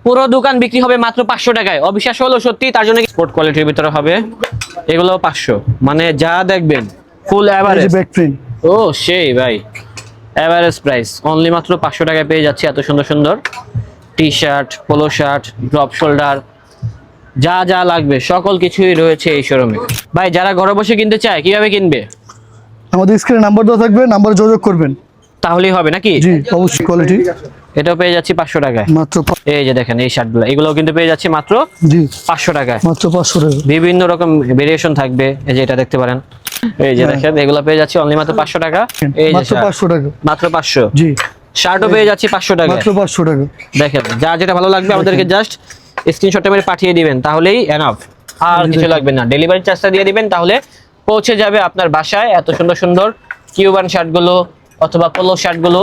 পুরো দোকান বিক্রি হবে মাত্র 500 টাকায়। অবিশ্বাস হলো সত্যি, তার জন্য স্পোর্ট কোয়ালিটির ভিতরে হবে। এগুলো 500, মানে যা দেখবেন ফুল এভারেজ ব্যাক প্রিন্ট। ও সেই ভাই, এভারেজ প্রাইস অনলি মাত্র 500 টাকায় পেয়ে যাচ্ছে এত সুন্দর সুন্দর T shirt, polo shirt, drop shoulder, যা যা লাগবে সকল কিছুই রয়েছে এই শোরুমে। ভাই যারা ঘরে বসে কিনতে চায় কিভাবে কিনবে? আমাদের স্ক্রিনে নাম্বার দেওয়া থাকবে, নাম্বারে যোগাযোগ করবেন, তাহলেই হবে নাকি? জি অবশ্যই। কোয়ালিটি এটাও পেয়ে যাচ্ছি 500 টাকায় মাত্র। এই যে দেখেন এই শার্টগুলো, এগুলোও কিন্তু পেয়ে যাচ্ছি মাত্র জি 500 টাকায়। মাত্র 500 টাকা। বিভিন্ন রকম ভেরিয়েশন থাকবে, এই যে এটা দেখতে পারেন, এই যে দেখেন এগুলো পেয়ে যাচ্ছি অনলি মাত্র 500 টাকা। এই যে মাত্র 500 টাকা, মাত্র 500। জি শার্টও পেয়ে যাচ্ছি 500 টাকা, মাত্র 500 টাকা। দেখেন যা যেটা ভালো লাগবে আমাদেরকে জাস্ট স্ক্রিনশটটা মেরে পাঠিয়ে দিবেন, তাহলেই এনাফ, আর কিছু লাগবে না। ডেলিভারি চার্জটা দিয়ে দিবেন, তাহলে পৌঁছে যাবে আপনার বাসায় এত সুন্দর সুন্দর কিউবান শার্টগুলো অথবা পোলো শার্টগুলো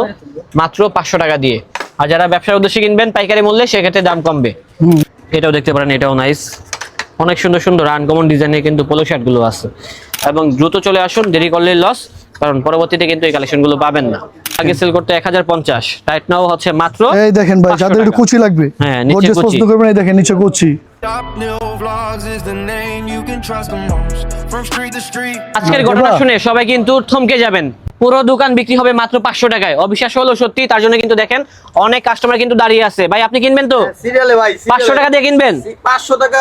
মাত্র 500 টাকা দিয়ে। আর যারা ব্যবসার উদ্দেশ্যে কিনবেন পাইকারি মূল্যে, সেক্ষেত্রে দাম কমবে। এটাও দেখতে পারেন, এটাও নাইস, অনেক সুন্দর সুন্দর আনকমন ডিজাইনের কিন্তু পোলো শার্টগুলো আছে। এবং দ্রুত চলে আসুন, দেরি করলে লস, কারণ পরবর্তীতে কিন্তু এই কালেকশনগুলো পাবেন না। আগে সেল করতে 1050, রাইট নাও হচ্ছে মাত্র। এই দেখেন ভাই, যাদের একটু কুচি লাগবে, হ্যাঁ নিচে গর্জিয়াস কুচি, পছন্দ করবেন, এই দেখেন নিচে কুচি। আজকের ঘটনা শুনে সবাই কিন্তু থমকে যাবেন। পুরো দোকান বিক্রি হবে মাত্র 500 টাকায়। অবিশ্বাস হলো সত্যি, তার জন্য কিন্তু দেখেন অনেক কাস্টমার কিন্তু দাঁড়িয়ে আছে। ভাই আপনি কিনবেন তো? সিরিয়ালে ভাই, 500 টাকা দিয়ে কিনবেন? 500 টাকা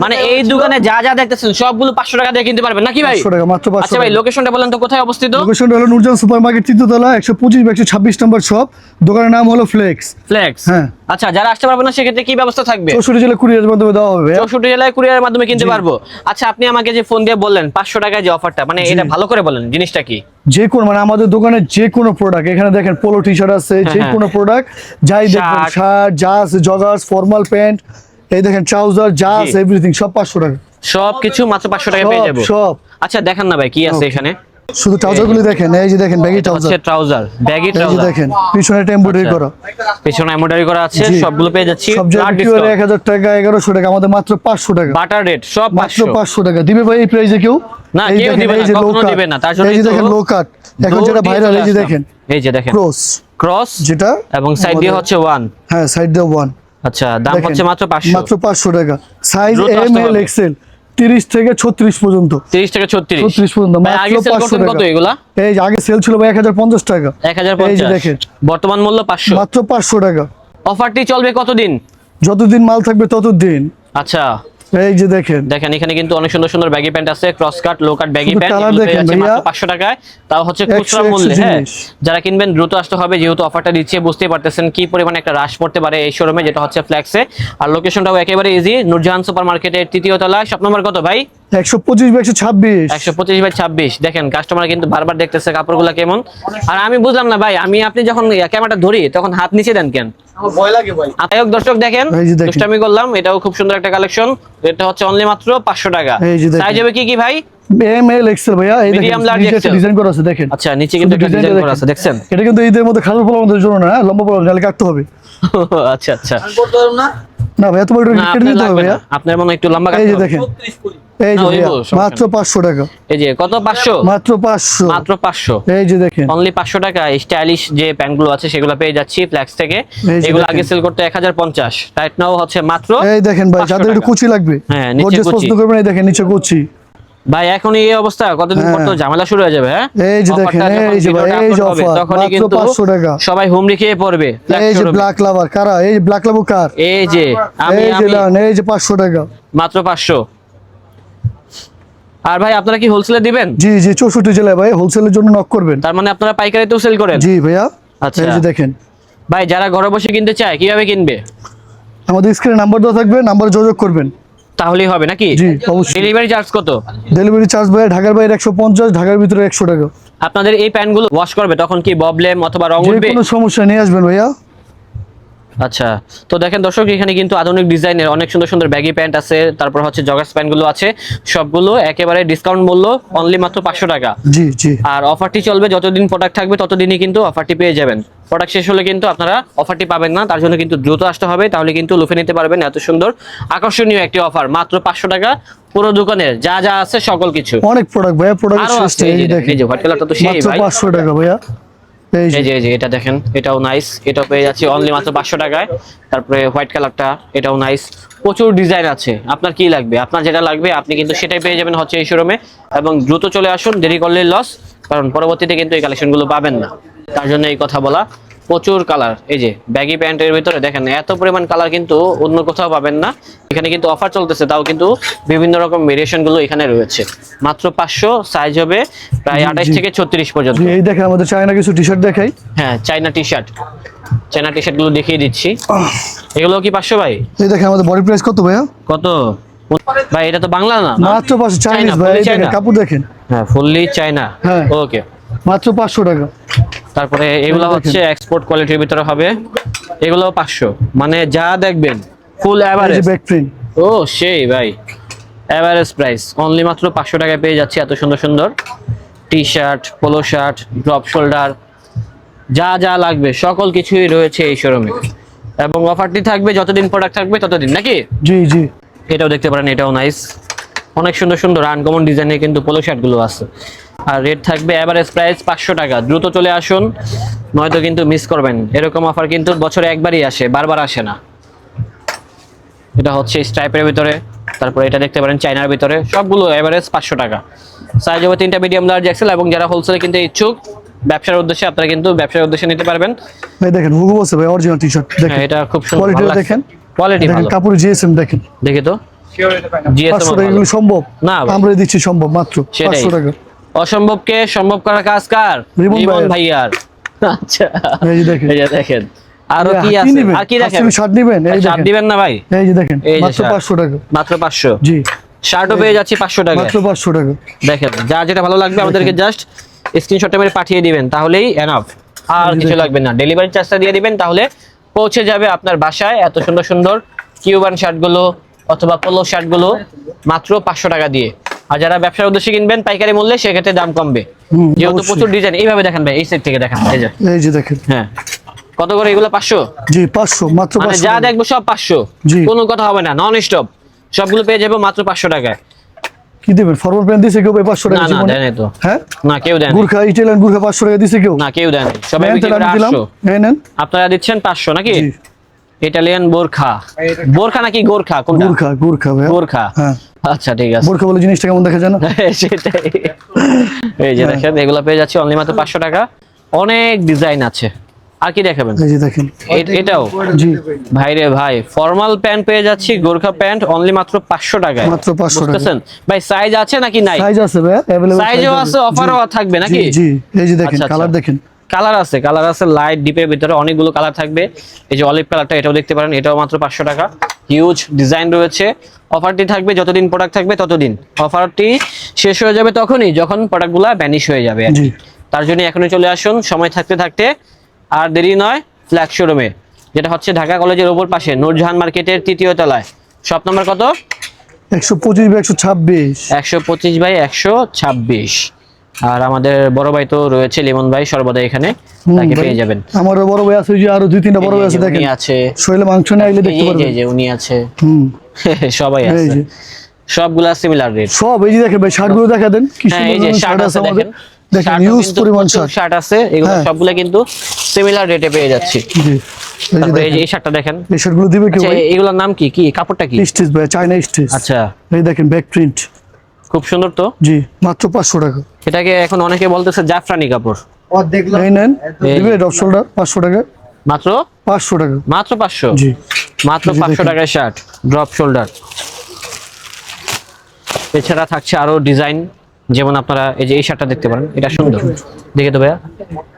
মানে এই দোকানে যা যা দেখতেছেন সবগুলো 500 টাকা দিয়ে কিনতে পারবেন নাকি ভাই? 500 টাকা মাত্র 500 আচ্ছা ভাই, লোকেশনটা বলেন তো, কোথায় অবস্থিত? লোকেশনটা হলো নূরজাহান সুপারমার্কেট, তৃতীয়তলা, 125/126 নম্বর শপ। দোকানের নাম হলো ফ্লেক্স। ফ্লেক্স, হ্যাঁ। আচ্ছা যারা আসতে পারবেন না সেক্ষেত্রে কি ব্যবস্থা থাকবে? 64 জেলা কুরিয়ারের মাধ্যমে দেওয়া হবে। 64 জেলায় কুরিয়ারের মাধ্যমে কিনতে পারবো। আচ্ছা আপনি আমাকে যে ফোন দিয়ে বললেন 500 টাকায় যে অফারটা, মানে এটা ভালো করে বলেন জিনিসটা কি? যে কোন, মানে আমাদের দোকানে যে কোনো প্রোডাক্ট, এখানে দেখেন পোলো টি শার্ট আছে, যে কোনো প্রোডাক্ট যাই দেখবেন, শার্ট যা আছে, জগার্স, ফর্মাল প্যান্ট, এই দেখেন ট্রাউজার যা আছে, এভরিথিং সব 500 টাকা। সবকিছু মাত্র 500 টাকায় পেয়ে যাবো সব। আচ্ছা দেখেন না ভাই কি আছে এখানে, শুধু ট্রাউজার গুলো দেখেন, এই যে দেখেন ব্যাগি ট্রাউজার, ট্রাউজার, ব্যাগি এই যে ট্রাউজার, দেখেন পিছনে এমব্রয়ডারি করা, পিছনে এমব্রয়ডারি করা আছে, সবগুলো পেয়ে যাচ্ছি সব জায়গায় 1000 টাকা, 1100 টাকা, আমাদের মাত্র 500 টাকা। বাটার রেট সব মাত্র 500 500 টাকা। দিবে ভাই এই প্রাইসে কেউ? না, কেউ দিবে না, কখনো দিবে না। তার জন্য এই যে দেখেন লো কাট, এখন যেটা ভাইরাল, এই যে দেখেন, এই যে দেখেন ক্রস, ক্রস যেটা এবং সাইড দিয়ে হচ্ছে 1, হ্যাঁ সাইড দিয়ে 1। আচ্ছা দাম হচ্ছে মাত্র 500, মাত্র 500 টাকা। সাইজ দ্রুত এম আসতে এল হবে। এক্সেল 30 থেকে 36 পর্যন্ত, 30 থেকে 36 পর্যন্ত, ভাই আগে মাত্র সেল 500 করতেন কত টাকা। এগুলা? এই যে আগে সেল ছিল ভাই 1050 টাকা, 1050, এই যে দেখেন বর্তমান মূল্য 500, মাত্র 500 টাকা। অফারটি চলবে কতদিন? যতদিন মাল থাকবে ততদিন। আচ্ছা এই যে দেখেন, দেখেন এখানে কিন্তু অনেক সুন্দর সুন্দর ব্যাগি প্যান্ট আছে, ক্রস কাট, লো কাট ব্যাগি শুধু প্যান্ট, কালার এগুলো পেয়ে দেখেন যাচ্ছে ভাইয়া। মাত্র 500 টাকায়, তাও হচ্ছে 100 খুচরা মূল্যে। হ্যাঁ জিনিস। যারা কিনবেন দ্রুত আসতে হবে, যেহেতু অফারটা দিচ্ছে বুঝতেই পারতেছেন কি পরিমাণে একটা রাশ পড়তে পারে এই শোরুমে, যেটা হচ্ছে ফ্ল্যাক্সে। আর লোকেশনটাও একেবারে ইজি, নূরজাহান সুপারমার্কেটের তৃতীয় তলায়, শপ নম্বর কত ভাই? 125/126। 125/26। দেখেন কাস্টমার কিন্তু বারবার দেখতেছে কাপড়গুলো কেমন। আর আমি বুঝলাম না ভাই, আপনি যখন ক্যামেরাটা ধরি তখন হাত নিচে দেন কেন? আমার ভয় লাগে ভাই। আয়োগ দর্শক দেখেন, এই যে দেখেন। দুষ্টামি করলাম, এটাও খুব সুন্দর একটা কালেকশন। এটা হচ্ছে অনলি মাত্র 500 টাকা। এই যে দেখেন। সাইজ হবে কি কি ভাই? এম এল এক্সেল ভাইয়া, এই দেখেন Medium, large, নিচে একটা XL। ডিজাইন করা আছে দেখেন। আচ্ছা নিচে কিন্তু একটা ডিজাইন করা আছে, দেখছেন? এটা কিন্তু ঈদের মধ্যে খাবার পোলাওদের জন্য না, লম্বা পোলাও নালে কাটতে হবে। আচ্ছা আচ্ছা, আমি করতে পারবো না। না ভাই এত বড় না, কেটে আপনার নিতে হবে লাগবে ভাইয়া। না। আপনার মনে হয় একটু লম্বা এই কাটতে যে হবে। দেখেন, 36 করি। এই না, যে ওই ভাইয়া, বল, সমস্যা মাত্র 500 টাকা। এই যে কত? 500, মাত্র 500, মাত্র 500। এই যে দেখেন অনলি 500 টাকা স্টাইলিশ যে প্যান্টগুলো আছে সেগুলো পেয়ে যাচ্ছি ফ্ল্যাক্স থেকে। এই যে এগুলো দেখেন। আগে সেল করতে 1050, রাইট নাও হচ্ছে মাত্র। এই দেখেন ভাই, 500 যাদের একটু টাকা। কুচি লাগবে, হ্যাঁ, নিচে গর্জিয়াস কুচি। পছন্দ করবেন, এই দেখেন নিচে কুচি। ভাই এখন এই অবস্থা কতদিন পর তো ঝামেলা শুরু হয়ে যাবে। হ্যাঁ এই যে দেখেন, অফারটা যখন এই যে ভাই, ভিডিওটা এই যে আপলোড হবে, অফার, তখনই মাত্র কিন্তু 500 টাকা। সবাই হুমড়ি খেয়ে পড়বে। এই যে ব্ল্যাক লাভার কারা, এই যে ব্ল্যাক লাভার কার, এই যে এই যে ডান, এই যে 500 টাকা, মাত্র 500। আর ভাই আপনারা কি হোলসেলে দিবেন? জি জি 64 জেলায় ভাই, হোলসেলের জন্য নক করবেন। তার মানে আপনারা পাইকারিতেও সেল করেন? জি ভাইয়া। আচ্ছা। এই যে দেখেন, ভাই যারা ঘরে বসে কিনতে চায় কিভাবে কিনবে? আমাদের স্ক্রিনে নাম্বার দেওয়া থাকবে, নাম্বারে যোগাযোগ করবেন, তাহলেই হবে নাকি? জি অবশ্যই। ডেলিভারি চার্জ কত? ডেলিভারি চার্জ ভাই ঢাকার বাইরে 150, ঢাকার ভিতরে 100 টাকা। আপনাদের এই প্যান্টগুলো ওয়াশ করবে তখন কি প্রবলেম অথবা রং যে উঠবে? কোনো সমস্যা নিয়ে আসবেন ভাইয়া। আচ্ছা তো দেখেন দর্শক, এখানে কিন্তু আধুনিক ডিজাইনের অনেক সুন্দর সুন্দর ব্যাগি প্যান্ট আছে, তারপর হচ্ছে জগার্স প্যান্টগুলো আছে, সবগুলো একেবারে ডিসকাউন্ট মূল্য, অনলি মাত্র 500 টাকা। জি জি। আর অফারটি চলবে যতদিন প্রোডাক্ট থাকবে ততদিনই কিন্তু অফারটি পেয়ে যাবেন। প্রোডাক্ট শেষ হলে কিন্তু আপনারা অফারটি পাবেন না, তার জন্য কিন্তু দ্রুত আসতে হবে, তাহলে কিন্তু লুফে নিতে পারবেন এত সুন্দর আকর্ষণীয় একটি অফার। মাত্র 500 টাকা, পুরো দোকানের যা যা আছে সকল কিছু। অনেক প্রোডাক্ট ভাইয়া, প্রোডাক্ট আরো শেষ আছে, নেই, এই এই যে যে দেখেন, এই যে হোয়াইট কালারটা তো সেই মাত্র ভাই। 500 টাকা ভাইয়া। এই যে এই যে এটা দেখেন, এটাও নাইস, এটাও পেয়ে যাচ্ছে অনলি মাত্র 500 টাকায়। তারপরে হোয়াইট কালারটা, এটাও নাইস। প্রচুর ডিজাইন আছে, আপনার কি লাগবে, আপনার যেটা লাগবে আপনি কিন্তু সেটাই পেয়ে যাবেন হচ্ছে এই শোরুমে। এবং দ্রুত চলে আসুন, দেরি করলে লস, কারণ পরবর্তীতে কিন্তু এই কালেকশনগুলো পাবেন না, তার জন্য এই কথা বলা। প্রচুর কালার, এই যে ব্যাগি প্যান্টের ভিতরে দেখেন এত পরিমাণ কালার কিন্তু অন্য কোথাও পাবেন না। এখানে কিন্তু অফার চলতেছে, তাও কিন্তু বিভিন্ন রকম ভেরিয়েশন গুলো এখানে রয়েছে। মাত্র 500, সাইজ হবে প্রায় 28 থেকে 36 পর্যন্ত। এই দেখেন আমাদের চায়না কিছু টি শার্ট দেখাই। হ্যাঁ, চাইনা টি শার্ট গুলো দেখিয়ে দিচ্ছি। এগুলো কি 500 ভাই? এই দেখেন আমাদের বডি প্রাইস কত ভাইয়া? কত ভাই? এটা তো বাংলা না, মাত্র 500 চাইনিজ ভাই। এই দেখেন কাপড় দেখেন। হ্যাঁ, ফুললি চাইনা। হ্যাঁ ওকে, মাত্র 500 টাকা। তারপরে এগুলো হচ্ছে এক্সপোর্ট কোয়ালিটির ভিতরে হবে, এগুলো 500। মানে যা দেখবেন ফুল এই যে এভারেজ। Back print. ও সেই ভাই, এভারেজ প্রাইস অনলি মাত্র 500 টাকায় পেয়ে যাচ্ছে এত সুন্দর সুন্দর T shirt, polo shirt, drop shoulder, যা যা লাগবে সকল কিছুই রয়েছে এই শোরুমে। এবং অফারটি থাকবে যতদিন প্রোডাক্ট থাকবে ততদিন, নাকি? জি জি। এটাও দেখতে পারেন, এটাও নাইস, অনেক সুন্দর সুন্দর আনকমন ডিজাইনের কিন্তু পোলো শার্ট গুলো আছে। আর রেট থাকবে এভারেজ প্রাইস 500 টাকা। দ্রুত চলে আসুন, নয়তো কিন্তু মিস করবেন। এরকম অফার কিন্তু বছরে একবারই আসে, বারবার আসে না। এটা হচ্ছে স্ট্রাইপের ভিতরে, তারপরে এটা দেখতে পারেন চাইনার ভিতরে, সবগুলো এভারেজ 500 টাকা। সাইজ হবে 3টা, মিডিয়াম, লার্জ, এক্সেল। এবং যারা হোলসেলে কিনতে ইচ্ছুক ব্যবসার উদ্দেশ্যে, আপনারা কিন্তু ব্যবসার উদ্দেশ্যে নিতে পারবেন। এই দেখেন হুগো বসে ভাই, অরিজিনাল টি শার্ট দেখেন। হ্যাঁ, এটা খুব সুন্দর, কোয়ালিটি ভালো লাগছে। দেখেন, কোয়ালিটি দেখেন ভালো। কাপড় জিএসএম দেখেন। দেখি তো, জিএসএম 500 টাকা এগুলো সম্ভব না ভাই। আমরা দিচ্ছি সম্ভব মাত্র সেটাই। 500 টাকা। অসম্ভবকে সম্ভব করার কাজ কার? রিমন রিমন ভাইয়ের। ভাইয়ার। আচ্ছা, এই যে দেখেন। এই যে দেখেন, আরো এই কি হাতি আছে? নিবেন? আর কি দেখেন? হাতি শার্ট নিবেন? এই শার্ট দেখেন। দিবেন না ভাই? এই যে দেখেন এই যে মাত্র শার্ট। 500 টাকা। মাত্র 500। জি, শার্টও পেয়ে যাচ্ছি 500 টাকা। মাত্র 500 টাকা। দেখেন, যা যেটা ভালো লাগবে আমাদেরকে জাস্ট স্ক্রিনশটটা মেরে পাঠিয়ে দিবেন, তাহলেই এনাফ। আর এই যে কিছু দেখেন। লাগবে না, ডেলিভারি চার্জটা দিয়ে দিবেন, তাহলে পৌঁছে যাবে আপনার বাসায় এত সুন্দর সুন্দর কিউবান শার্টগুলো অথবা পোলো শার্টগুলো মাত্র 500 টাকা দিয়ে। আর যারা ব্যবসার উদ্দেশ্যে কিনবেন পাইকারি মূল্যে, সেক্ষেত্রে দাম কমবে। যেহেতু অবশ্যই। প্রচুর ডিজাইন। এইভাবে দেখেন ভাই, এই সাইড থেকে দেখেন, এই যে। এই যে দেখেন। হ্যাঁ, কত করে এগুলো? 500। জি 500, মাত্র মানে 500 যা টাকা। দেখবো সব 500, জি। কোনো কথা হবে না, নন স্টপ। সবগুলো পেয়ে যাবো মাত্র 500 টাকায়। কি দিবেন? ফরমাল প্যান্ট দিছে কেউ 500 টাকা না না, জীবনে? দেয় নাই তো। হ্যাঁ, না, কেউ দেয় নাই। গুরখা ইটালিয়ান গুরখা 500 টাকা দিছে কেউ? না, কেউ দেয় নাই। সবাই নেন বিক্রি তাহলে করে আমি দিলাম। 800। এই নেন। আপনারা দিচ্ছেন 500 নাকি? জি। ইটালিয়ান বোরখা, বোরখা নাকি গোরখা, কোনটা? গুরখা, গুরখা ভাই। গোরখা। হ্যাঁ। আচ্ছা, ঠিক আছে। গুরখা বলে জিনিসটা কেমন দেখা যায় না? সেটাই। এই যে হ্যাঁ। দেখেন, এগুলো পেয়ে যাচ্ছে অনলি মাত্র 500 টাকা। অনেক ডিজাইন আছে। আর কি দেখাবেন? এই যে দেখেন। এটাও জি, ভাই রে ভাই, ফর্মাল প্যান্ট পেয়ে যাচ্ছি, গোরখা প্যান্ট অনলি মাত্র 500 টাকায়। মাত্র 500 টাকা। বুঝতেছেন ভাই? সাইজ আছে নাকি নাই? সাইজ আছে ভাই, अवेलेबल সাইজও আছে, অফারও থাকবে নাকি? জি জি। এই যে দেখেন আচ্ছা, কালার আচ্ছা। দেখেন। কালার আছে, কালার আছে লাইট ডিপের ভিতরে অনেকগুলো কালার থাকবে। এই যে অলিভ কালারটা, এটাও দেখতে পারেন, এটাও মাত্র 500 টাকা। হিউজ ডিজাইন রয়েছে। অফারটি থাকবে যতদিন প্রোডাক্ট থাকবে ততদিন। অফারটি শেষ হয়ে যাবে তখনই যখন প্রোডাক্টগুলো ভ্যানিশ হয়ে যাবে আর কি। জি। তার জন্য এখনই চলে আসুন, সময় থাকতে থাকতে। আর দেরি নয়, ফ্ল্যাগ শোরুমে, যেটা হচ্ছে ঢাকা কলেজের ওপর পাশে নূরজাহান মার্কেটের 3য় তলায়। শপ নম্বর কত? 125 বাই 126। 125 বাই 126। আর আমাদের বড় ভাই তো রয়েছে, লিমন ভাই, সর্বদা এখানে তাকে ভাই, পেয়ে যাবেন। আমারও বড় ভাই আছে, ওই যে আরো 2-3টা বড় ভাই আছে দেখেন। উনি আছে, শৈলে মাংস নিয়ে আইলে এই দেখতে যে- পারবেন। এই যে উনি আছে, হুম। সবাই এই আছে, যে সবগুলা সিমিলার রেট। সব এই যে দেখেন ভাই, শার্টগুলো দেখা দেন কি হ্যাঁ, সুন্দর এই যে সুন্দর শার্ট শার্ট আছে আছে আমাদের। দেখেন, দেখেন শার্টও ইউজ কিন্তু পরিমাণ প্রচুর শার্ট। শার্ট আছে, এগুলো হ্যাঁ। সবগুলা কিন্তু সিমিলার রেটে পেয়ে যাচ্ছি। জি। এই যে তারপরে এই যে দেখেন এই শার্টটা দেখেন। এই শার্টগুলো দিবে কেউ আচ্ছা, ভাই? এগুলোর নাম কি? কি কাপড়টা কি? স্টিচ ভাই, চায়না স্টিচ। আচ্ছা, এই দেখেন ব্যাক প্রিন্ট। খুব সুন্দর তো। জি, মাত্র 500 টাকা। এটাকে এখন অনেকে বলতেছে জাফরানি কাপড়। এই নেন, এই দিবে যে। ড্রপ শোল্ডার 500 টাকা। মাত্র 500 টাকা। মাত্র 500। জি। মাত্র এই যে 500 দেখেন। টাকায় শার্ট, ড্রপ শোল্ডার। এছাড়া থাকছে আরো ডিজাইন, যেমন আপনারা এই যে এই শার্টটা দেখতে পারেন, এটা সুন্দর। দেখে তো ভাইয়া,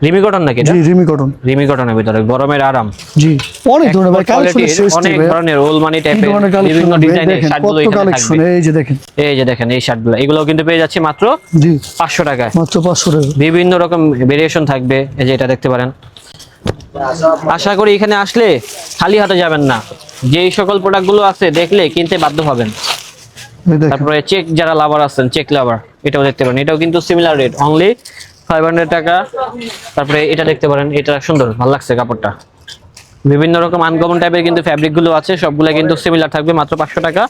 রিমি কটন নাকি এটা? জি, রিমি কটন। রিমি কটনের ভিতরে গরমের আরাম। জি, অনেক ধরনের ভাই কালেকশন কোয়ালিটির শেষ অনেক নেই ভাই। ধরনের ওলমানি কি টাইপের ধরনের কালেকশন বিভিন্ন ডিজাইনের দেখেন, শার্টগুলো কত এখানে কালেকশন। থাকবে। এই যে দেখেন। এই যে দেখেন এই শার্টগুলো, এগুলোও কিন্তু পেয়ে যাচ্ছে মাত্র জি, 500 টাকায়। মাত্র 500 টাকা। বিভিন্ন রকম ভেরিয়েশন থাকবে, এই যে এটা দেখতে পারেন। আশা করি এখানে আসলে খালি হাতে যাবেন না, যেই সকল প্রোডাক্টগুলো আছে দেখলে কিনতে বাধ্য হবেন। এই দেখেন। তারপরে চেক যারা লাভার আছেন, চেক লাভার, এটাও দেখতে পারেন, এটাও কিন্তু সিমিলার রেট, অনলি 500 টাকা। তারপরে এটা দেখতে পারেন, এটা সুন্দর, ভালো লাগছে কাপড়টা। বিভিন্ন রকম আনকমন টাইপের কিন্তু ফ্যাব্রিক গুলো আছে, সবগুলা কিন্তু সিমিলার থাকবে, মাত্র 500 টাকা।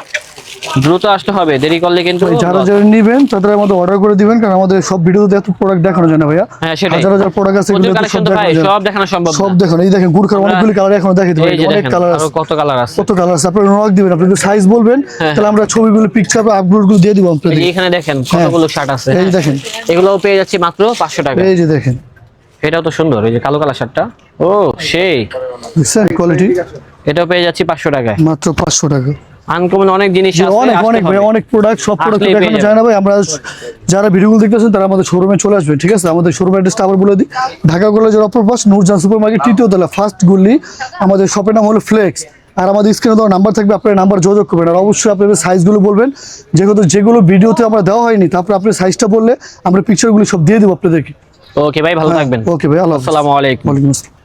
দ্রুত আসতে হবে, দেরি করলে কিন্তু যারা যারা নিবেন তাদের আমাদের অর্ডার করে দিবেন, কারণ আমাদের সব ভিডিওতে এত প্রোডাক্ট দেখানো যায় না ভাইয়া। হ্যাঁ সেটাই, হাজার হাজার প্রোডাক্ট আছে, প্রচুর এগুলো তো কালেকশন সব তো ভাই, দেখানো যায় না। সব দেখানো সম্ভব সব না। দেখুন, এই দেখেন গুরখার অনেকগুলি কালার এখনো দেখাইতে পারি, এই যে অনেক দেখেন কালার আরো আছে, কত কালার আছে। কত কালার আছে। আপনারা নক দিবেন, আপনি সাইজ বলবেন, হ্যাঁ। তাহলে আমরা ছবিগুলো পিকচার আপলোড গুলো দিয়ে দিব এই আপনাদের। যে এখানে দেখেন কতগুলো শার্ট আছে, এই দেখেন, এগুলোও পেয়ে যাচ্ছি মাত্র 500 টাকা। এই যে দেখেন, এটাও তো সুন্দর, এই যে কালো কালার শার্টটা, ও সেই, দেখছেন কোয়ালিটি, এটাও পেয়ে যাচ্ছি 500 টাকায়। মাত্র 500 টাকা। আনকমন অনেক জিনিস আছে, অনেক আসতে অনেক ভাই, হবে। অনেক প্রোডাক্ট, সব প্রোডাক্ট আসলেই পেয়ে দেখানো যাবেন। যায় না ভাই। আমরা যারা ভিডিওগুলো দেখতেছেন তারা আমাদের শোরুমে চলে আসবে, ঠিক আছে? আমাদের শোরুমের অ্যাড্রেসটা আবার বলে দিই, ঢাকা কলেজের অপর পাশ নূরজাহান সুপার মার্কেট, তৃতীয় তলা, ফার্স্ট গলি। আমাদের শপের নাম হলো ফ্লেক্স। আর আমাদের স্ক্রিনে দেওয়া নাম্বার থাকবে, আপনার নাম্বার যোগাযোগ করবেন। আর অবশ্যই আপনাদের সাইজগুলো বলবেন, যেগুলো ভিডিওতে আমরা দেওয়া হয়নি, তারপরে আপনি সাইজটা বললে আমরা পিকচারগুলো সব দিয়ে দেবো আপনাদেরকে। ওকে ভাই, ভালো থাকবেন। ওকে ভাই, আল্লাহ হাফেজ। আসসালামু আলাইকুম। ওয়ালাইকুম আসসালাম।